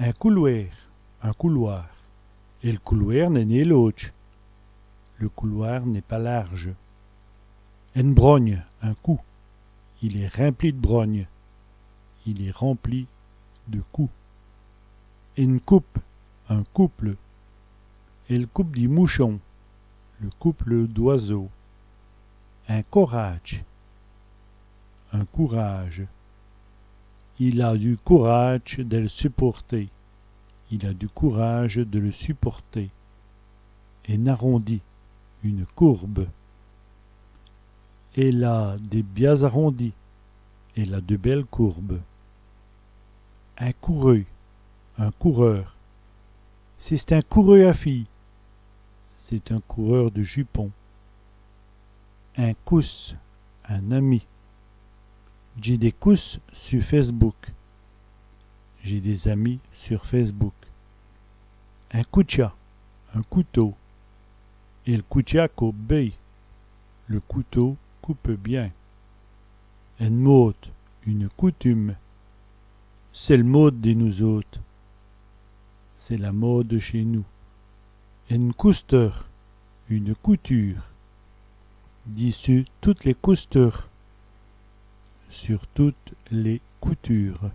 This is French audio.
Un couloir, un couloir. Et le couloir n'est ni l'autre. Le couloir n'est pas large. Une brogne, un coup. Il est rempli de brogne. Il est rempli de coups. Une coupe, un couple. Et le couple des mouchons, le couple d'oiseaux. Un courage, un courage. Il a du courage de le supporter. Il a du courage de le supporter. Un arrondi, une courbe. Elle a des biais arrondis. Elle a de belles courbes. Un coureux, un coureur. C'est un coureur à filles. C'est un coureur de jupons. Un cousse, un ami. J'ai des cousses sur Facebook. J'ai des amis sur Facebook. Un kucha, un couteau. Et le kucha coupe bien. Le couteau coupe bien. Une mode, une coutume. C'est le mode de nous autres. C'est la mode chez nous. Une cousteur, une couture. Dessus toutes les coustures. Sur toutes les coutures.